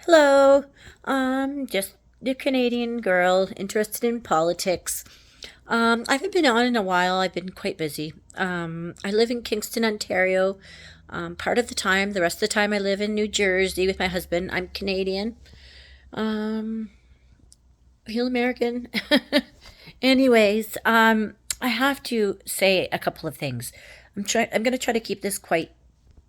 Hello, just a Canadian girl interested in politics. I haven't been on in a while. I've been quite busy. I live in Kingston, Ontario. Part of the time, the rest of the time, I live in New Jersey with my husband. I'm Canadian. Um, real American. Anyways, I have to say a couple of things. I'm gonna try to keep this quite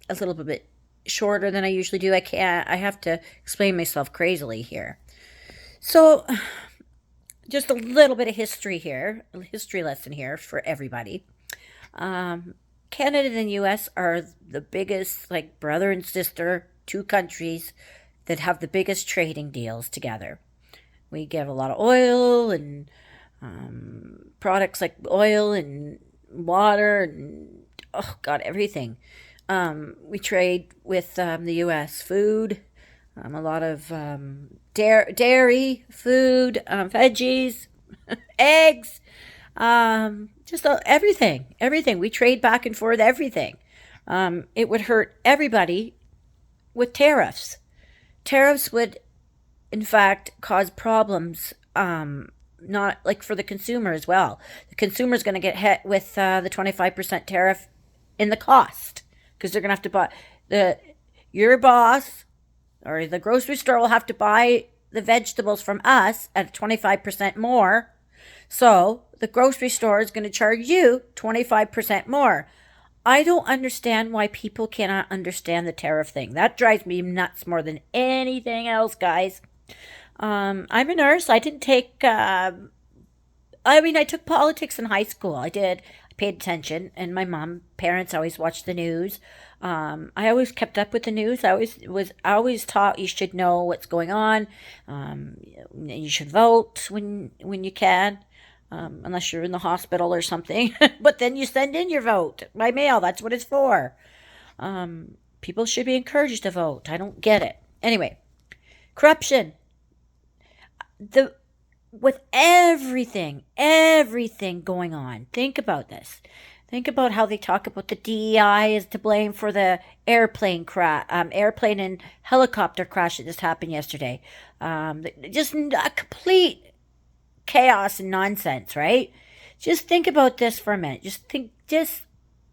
a little bit shorter than I usually do. I can't. I have to explain myself crazily here. So, just a little bit of history here, a history lesson here for everybody. Um, Canada and the U.S. are the biggest, like brother and sister, two countries that have the biggest trading deals together. We give a lot of oil and products like oil and water and oh god, everything. We trade with the U.S. food, a lot of dairy, food, veggies, eggs, just everything. Everything. We trade back and forth everything. It would hurt everybody with tariffs. Tariffs would, in fact, cause problems. Not like for the consumer as well. The consumer is going to get hit with the 25% tariff in the cost because they're going to have to buy the your boss or the grocery store will have to buy the vegetables from us at 25% more. So the grocery store is going to charge you 25% more. I don't understand why people cannot understand the tariff thing. That drives me nuts more than anything else, guys. I'm a nurse. I didn't take. I took politics in high school. I did. I paid attention, and my parents always watched the news. I always kept up with the news. I always taught you should know what's going on. Um, you should vote when you can, unless you're in the hospital or something. But then you send in your vote by mail. That's what it's for. People should be encouraged to vote. I don't get it. Anyway, corruption. The With everything going on. Think about this. Think about how they talk about the DEI is to blame for the airplane and helicopter crash that just happened yesterday. Just a complete chaos and nonsense, right? Just think about this for a minute. Just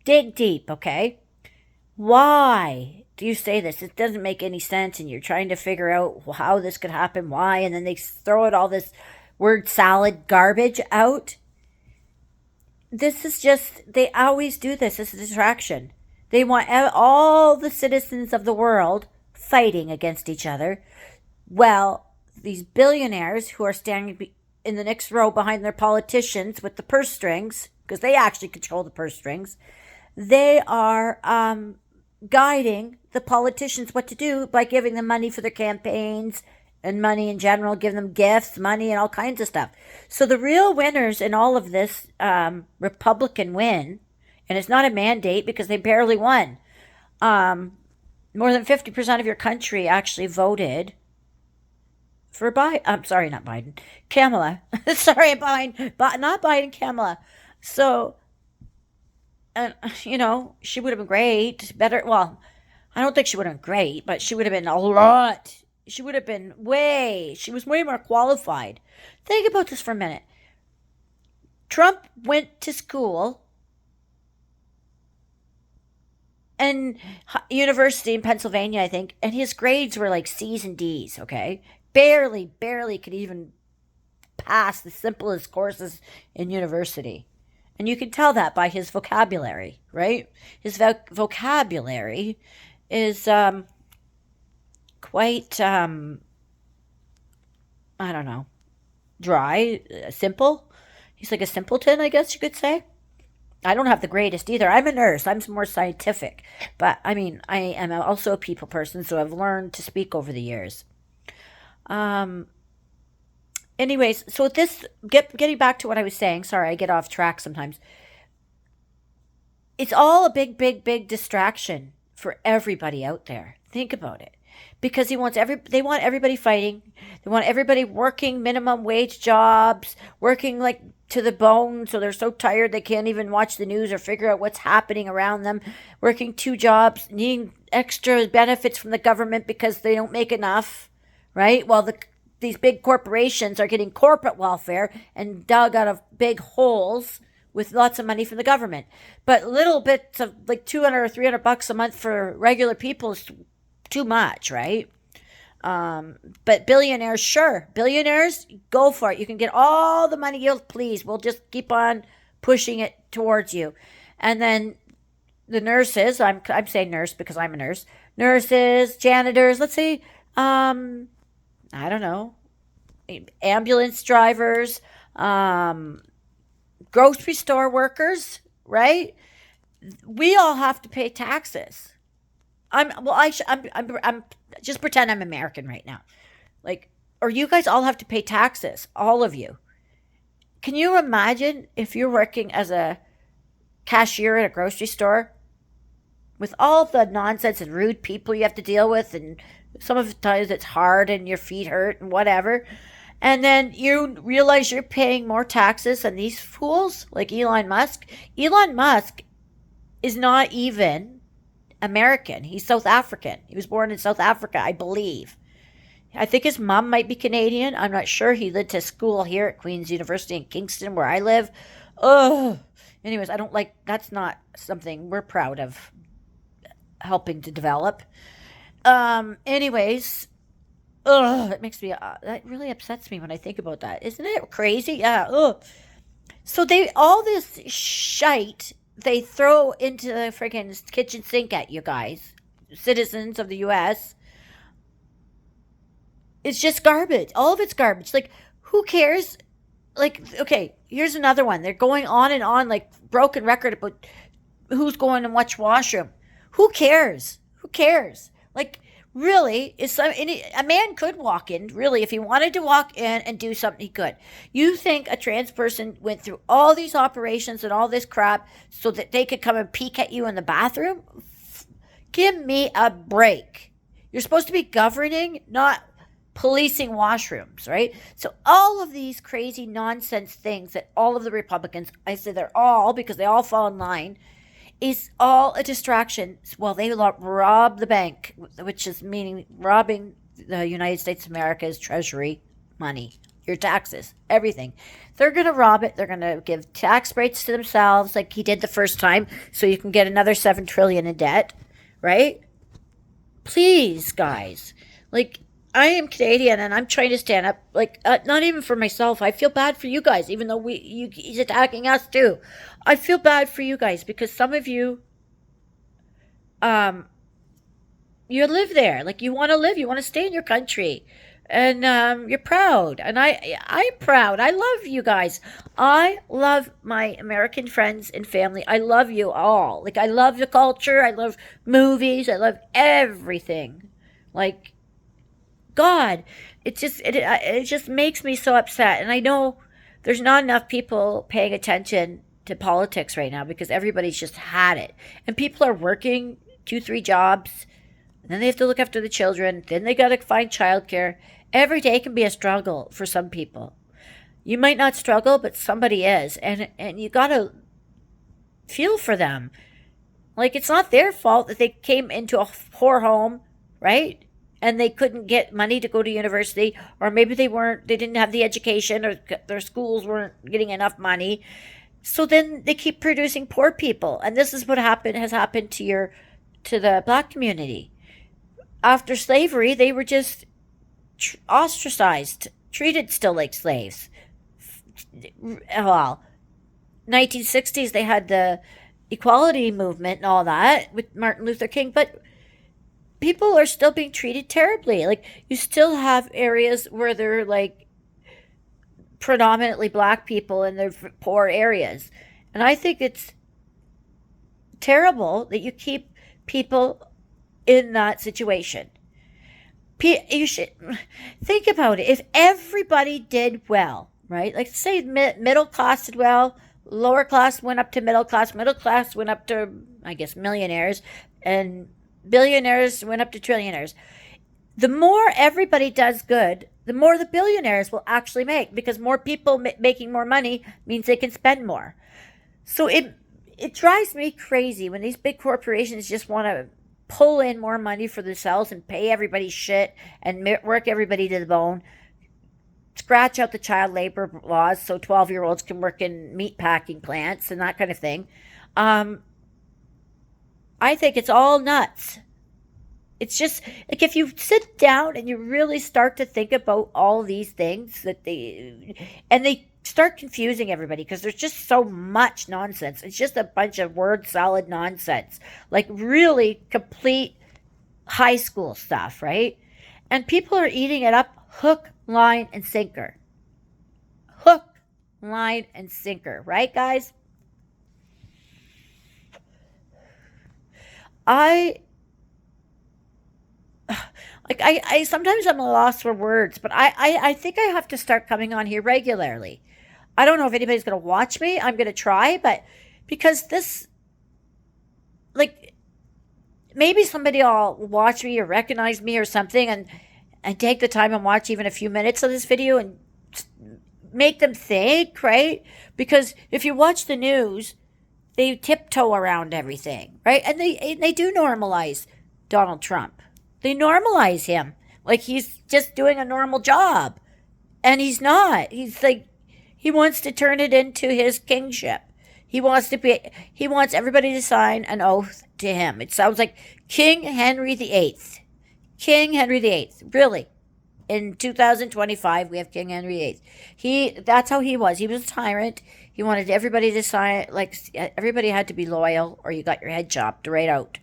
dig deep, okay? Why do you say this? It doesn't make any sense, and you're trying to figure out how this could happen, why, and then they throw it all this word salad garbage out. This is just, they always do this. It's a distraction. They want all the citizens of the world fighting against each other. Well, these billionaires who are standing in the next row behind their politicians with the purse strings, because they actually control the purse strings, they are guiding the politicians what to do by giving them money for their campaigns and money in general, give them gifts, money, and all kinds of stuff. So the real winners in all of this Republican win, and it's not a mandate because they barely won. More than 50% of your country actually voted for Biden. I'm sorry, not Biden. Kamala. Sorry, Biden. But not Biden, Kamala. So, and she would have been great. Better. Well, I don't think she would have been great, but she would have been a lot. She would have been she was way more qualified. Think about this for a minute. Trump went to school and university in Pennsylvania, I think, and his grades were like C's and D's, okay? Barely could even pass the simplest courses in university. And you can tell that by his vocabulary, right? His vocabulary is quite, I don't know, dry, simple. He's like a simpleton, I guess you could say. I don't have the greatest either. I'm a nurse. I'm more scientific. But I mean, I am also a people person, so I've learned to speak over the years. Um, Anyways, so getting back to what I was saying, sorry, I get off track sometimes. It's all a big distraction for everybody out there. Think about it. Because they want everybody fighting. They want everybody working minimum wage jobs, working like to the bone so they're so tired they can't even watch the news or figure out what's happening around them, working two jobs, needing extra benefits from the government because they don't make enough. right? While these big corporations are getting corporate welfare and dug out of big holes with lots of money from the government. But little bits of like 200 or $300 a month for regular people is too much, right? But billionaires, sure. Billionaires, go for it. You can get all the money you'll please. We'll just keep on pushing it towards you. And then the nurses, I'm saying nurse because I'm a nurse. Nurses, janitors, let's say, I don't know, ambulance drivers, grocery store workers, right? We all have to pay taxes. I'm just pretend I'm American right now. Like, or you guys all have to pay taxes, all of you. Can you imagine if you're working as a cashier at a grocery store with all the nonsense and rude people you have to deal with, and some of the times it's hard and your feet hurt and whatever, and then you realize you're paying more taxes than these fools like Elon Musk? Elon Musk is not even American. He's South African. He was born in South Africa, I believe. I think his mom might be Canadian. I'm not sure. He went to school here at Queen's University in Kingston, where I live. Ugh. Anyways, I don't like, that's not something we're proud of helping to develop. Anyways, ugh, it makes me, that really upsets me when I think about that. Isn't it crazy? Yeah, ugh. So all this shite they throw into the freaking kitchen sink at you guys, citizens of the U.S., it's just garbage. All of it's garbage. Like, who cares? Like, okay, here's another one. They're going on and on like broken record about who's going in which washroom. Who cares? Who cares? Like, really, a man could walk in, really, if he wanted to walk in and do something, he could. You think a trans person went through all these operations and all this crap so that they could come and peek at you in the bathroom? Give me a break. You're supposed to be governing, not policing washrooms, right? So all of these crazy nonsense things that all of the Republicans, I say they're all because they all fall in line, is all a distraction. Well, they rob the bank, which is meaning robbing the United States of America's treasury money, your taxes, everything. They're going to rob it. They're going to give tax breaks to themselves like he did the first time so you can get another $7 trillion in debt, right? Please, guys. Like, I am Canadian and I'm trying to stand up, like, not even for myself. I feel bad for you guys, even though he's attacking us too. I feel bad for you guys because some of you, you live there. Like, you want to live, you want to stay in your country, and you're proud. And I'm proud. I love you guys. I love my American friends and family. I love you all. Like, I love the culture. I love movies. I love everything. Like, God, it just makes me so upset. And I know there's not enough people paying attention to politics right now because everybody's just had it. And people are working 2-3 jobs, and then they have to look after the children, then they got to find childcare. Every day can be a struggle for some people. You might not struggle, but somebody is, and you got to feel for them. Like, it's not their fault that they came into a poor home, right? And they couldn't get money to go to university, or maybe they didn't have the education, or their schools weren't getting enough money. So then they keep producing poor people. And this is what has happened to the black community. After slavery, they were just ostracized, treated still like slaves. Well, 1960s, they had the equality movement and all that with Martin Luther King, but people are still being treated terribly. Like, you still have areas where they're like predominantly black people in their poor areas. And I think it's terrible that you keep people in that situation. You should think about it. If everybody did well, right? Like, say middle class did well, lower class went up to middle class went up to, I guess, millionaires, and billionaires went up to trillionaires. The more everybody does good, the more the billionaires will actually make, because more people making more money means they can spend more. So it drives me crazy when these big corporations just want to pull in more money for themselves and pay everybody shit and work everybody to the bone, scratch out the child labor laws so 12-year-olds can work in meat packing plants and that kind of thing. I think it's all nuts. It's just like if you sit down and you really start to think about all these things they start confusing everybody because there's just so much nonsense. It's just a bunch of word salad nonsense, like really complete high school stuff, right? And people are eating it up hook, line, and sinker. Hook, line, and sinker, right, guys? I I sometimes I'm a loss for words, but I think I have to start coming on here regularly. I don't know if anybody's going to watch me. I'm going to try, but because this, like, maybe somebody will watch me or recognize me or something and take the time and watch even a few minutes of this video and make them think, right? Because if you watch the news, they tiptoe around everything, right? And they do normalize Donald Trump. They normalize him like he's just doing a normal job. And he's not. He's like, he wants to turn it into his kingship. He wants everybody to sign an oath to him. It sounds like King Henry VIII. King Henry VIII. Really. In 2025, we have King Henry VIII. That's how he was. He was a tyrant. He wanted everybody to sign, like, everybody had to be loyal or you got your head chopped right out,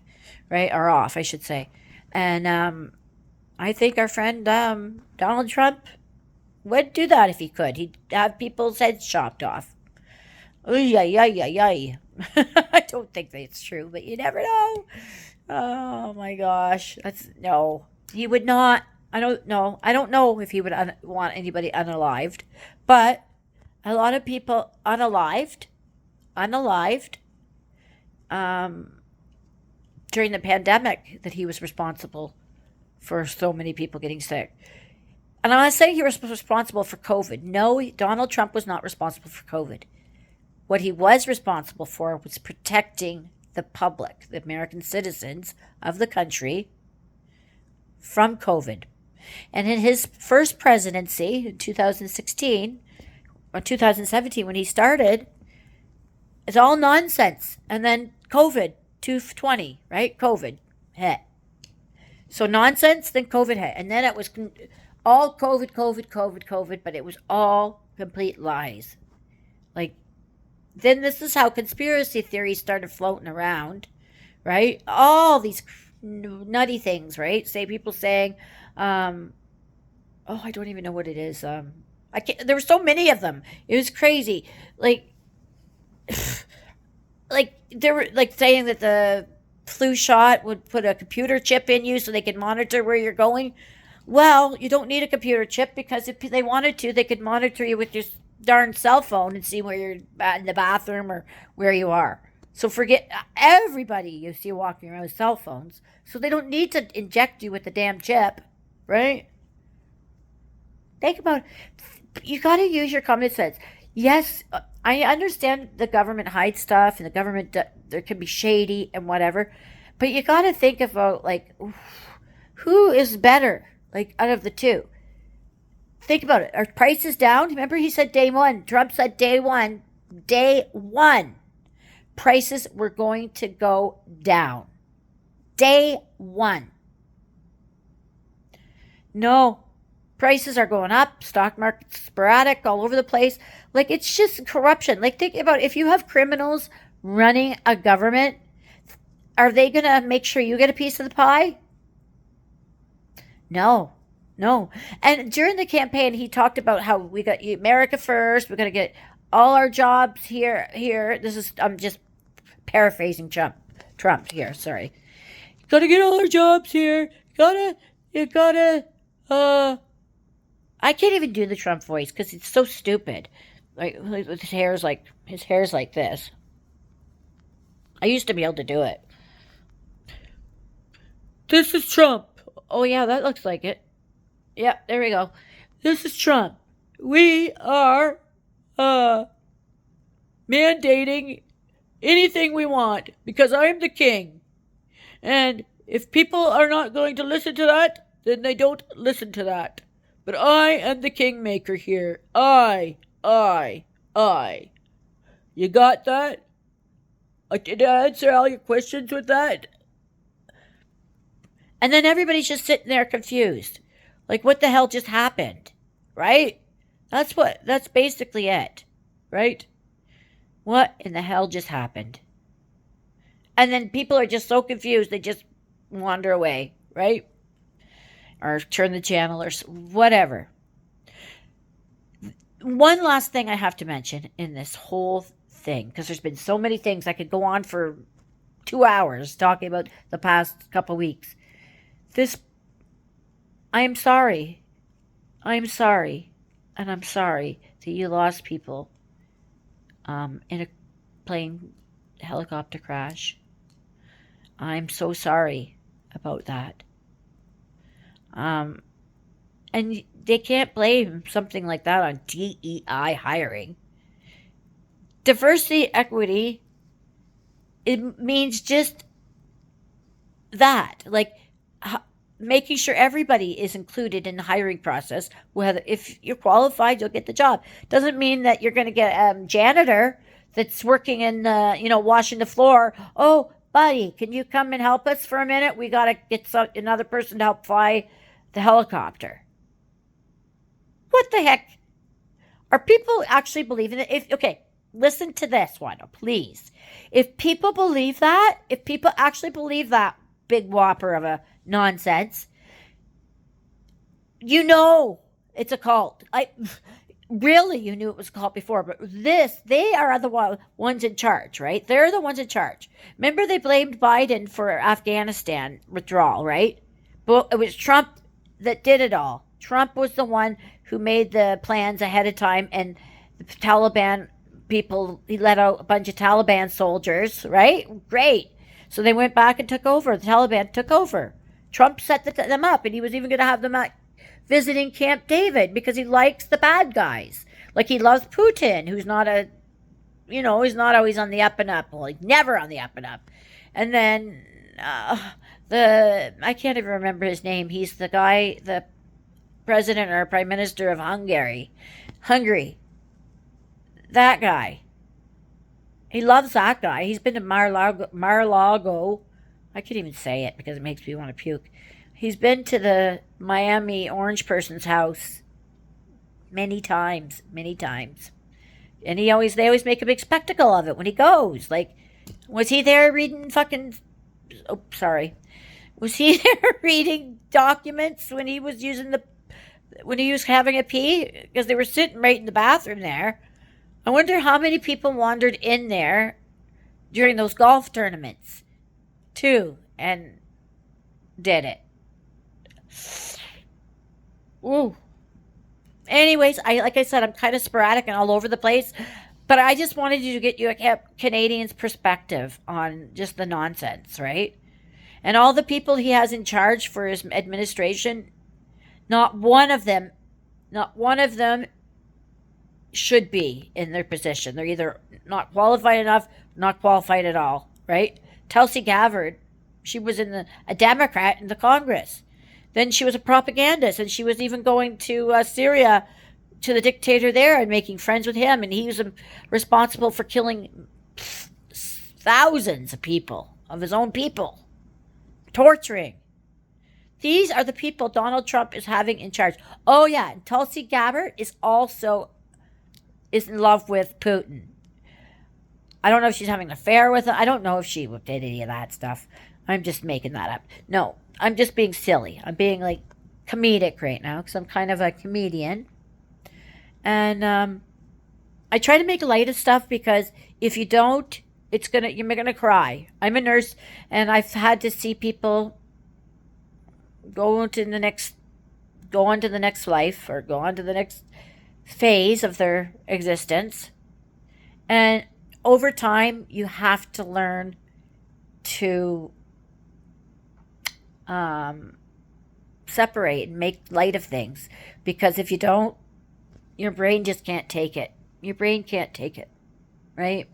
right? Or off, I should say. And I think our friend Donald Trump would do that if he could. He'd have people's heads chopped off. Ay, ay, ay, ay, ay. I don't think that's true, but you never know. Oh my gosh. No. He would not. I don't know. I don't know if he would want anybody unalived, but a lot of people unalived, during the pandemic that he was responsible for so many people getting sick. And I'm not saying he was responsible for COVID. No, Donald Trump was not responsible for COVID. What he was responsible for was protecting the public, the American citizens of the country, from COVID. And in his first presidency in 2016 or 2017, when he started, it's all nonsense. And then COVID, 2020, right? COVID hit. So nonsense, then COVID hit. And then it was all COVID, but it was all complete lies. Like, then this is how conspiracy theories started floating around, right? All these nutty things, right? People saying, I don't even know what it is. I can't, there were so many of them. It was crazy. Like they were like saying that the flu shot would put a computer chip in you so they could monitor where you're going. Well, you don't need a computer chip because if they wanted to, they could monitor you with your darn cell phone and see where you're in the bathroom or where you are. So forget everybody you see walking around with cell phones. So they don't need to inject you with the damn chip, right? Think about it. You got to use your common sense. Yes, I understand the government hides stuff and the government, there can be shady and whatever. But you got to think about, like, who is better, like, out of the two? Think about it. Are prices down? Remember he said day one. Trump said day one. Day one. Prices were going to go down. Day one. No. Prices are going up. Stock market's sporadic all over the place. Like, it's just corruption. Like, think about if you have criminals running a government, are they going to make sure you get a piece of the pie? No. And during the campaign, he talked about how we got America first. We're going to get all our jobs here. I'm just paraphrasing Trump here. Sorry. Got to get all our jobs here. You gotta, I can't even do the Trump voice because it's so stupid. Like, his hair's like this. I used to be able to do it. This is Trump. Oh yeah, that looks like it. Yep, there we go. This is Trump. We are mandating anything we want because I'm the king. And If people are not going to listen to that, then they don't listen to that. But I am the kingmaker here. I. You got that? Did I answer all your questions with that? And then everybody's just sitting there confused. Like, what the hell just happened? Right? That's basically it. Right? What in the hell just happened? And then people are just so confused, they just wander away. Right? Or turn the channel or whatever. One last thing I have to mention in this whole thing, because there's been so many things I could go on for 2 hours talking about the past couple weeks. I am sorry. I'm sorry. And I'm sorry that you lost people in a plane helicopter crash. I'm so sorry about that. And they can't blame something like that on DEI hiring. Diversity, equity, it means just that. Like, making sure everybody is included in the hiring process. Whether if you're qualified, you'll get the job. Doesn't mean that you're going to get a janitor that's working in washing the floor. Oh, buddy, can you come and help us for a minute? We got to get another person to help fly the helicopter. What the heck? Are people actually believing it? Okay, listen to this one, please. If people believe that, if people actually believe that big whopper of a nonsense, it's a cult. Really, you knew it was a cult before, but they are the ones in charge, right? They're the ones in charge. Remember, they blamed Biden for Afghanistan withdrawal, right? But it was Trump that did it all. Trump was the one who made the plans ahead of time, and the Taliban people, he let out a bunch of Taliban soldiers, right? Great. So they went back and took over. The Taliban took over. Trump set them up, and he was even going to have them visiting Camp David because he likes the bad guys. Like, he loves Putin, who's not he's not always on the up and up. Well, he's never on the up and up. And then I can't even remember his name. He's the guy, the president or prime minister of Hungary. That guy. He loves that guy. He's been to Mar-a-Lago. I can't even say it because it makes me want to puke. He's been to the Miami orange person's house many times. And they always make a big spectacle of it when he goes. Like, was he there reading Was he there reading documents when he was having a pee? Because they were sitting right in the bathroom there. I wonder how many people wandered in there during those golf tournaments, too, and did it. Ooh. Anyways, like I said, I'm kind of sporadic and all over the place, but I just wanted you to get a Canadian's perspective on just the nonsense, right? And all the people he has in charge for his administration, not one of them should be in their position. They're either not qualified enough, not qualified at all, right? Tulsi Gabbard, she was a Democrat in the Congress. Then she was a propagandist, and she was even going to Syria, to the dictator there, and making friends with him. And he was responsible for killing thousands of people, of his own people, torturing. These are the people Donald Trump is having in charge. Oh yeah, and Tulsi Gabbard is in love with Putin. I don't know if she's having an affair with him. I don't know if she did any of that stuff. I'm just making that up. No, I'm just being silly. I'm being like comedic right now because I'm kind of a comedian. And I try to make light of stuff because if you don't, you're gonna cry. I'm a nurse, and I've had to see people go on to the next life, or go on to the next phase of their existence. And over time, you have to learn to separate and make light of things, because if you don't, your brain just can't take it. Your brain can't take it, right?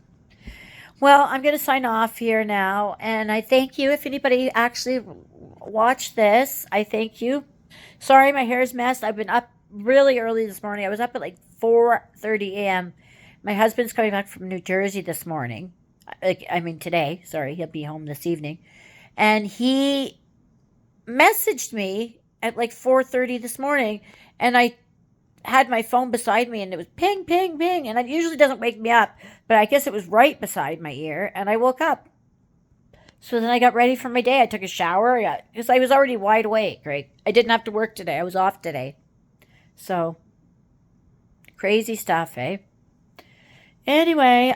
Well, I'm going to sign off here now, and I thank you. If anybody actually watched this, I thank you. Sorry, my hair is messed. I've been up really early this morning. I was up at like 4:30 a.m. My husband's coming back from New Jersey this morning. Like, I mean today. Sorry, he'll be home this evening, and he messaged me at like 4:30 this morning, and I had my phone beside me and it was ping, ping, ping. And it usually doesn't wake me up, but I guess it was right beside my ear and I woke up. So then I got ready for my day. I took a shower because I was already wide awake, right? I didn't have to work today. I was off today. So crazy stuff, eh? Anyway,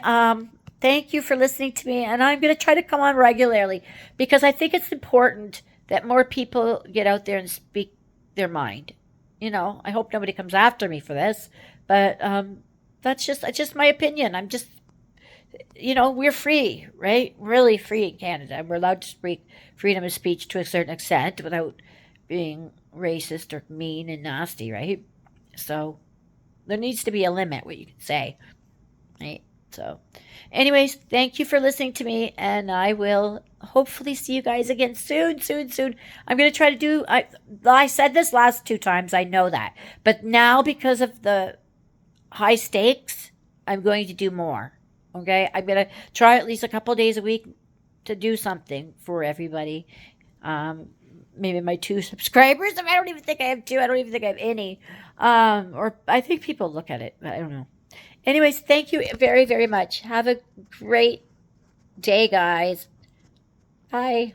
thank you for listening to me. And I'm going to try to come on regularly because I think it's important that more people get out there and speak their mind. I hope nobody comes after me for this, but that's just my opinion. I'm just, we're free, right? Really free in Canada. We're allowed to speak freedom of speech to a certain extent without being racist or mean and nasty, right? So there needs to be a limit what you can say, right? So, anyways, thank you for listening to me, and I will hopefully see you guys again soon, soon, soon. I'm going to try to do, I said this last 2 times, I know that. But now, because of the high stakes, I'm going to do more. Okay? I'm going to try at least a couple days a week to do something for everybody. Maybe my 2 subscribers. I don't even think I have 2. I don't even think I have any. Or I think people look at it, but I don't know. Anyways, thank you very, very much. Have a great day, guys. Bye.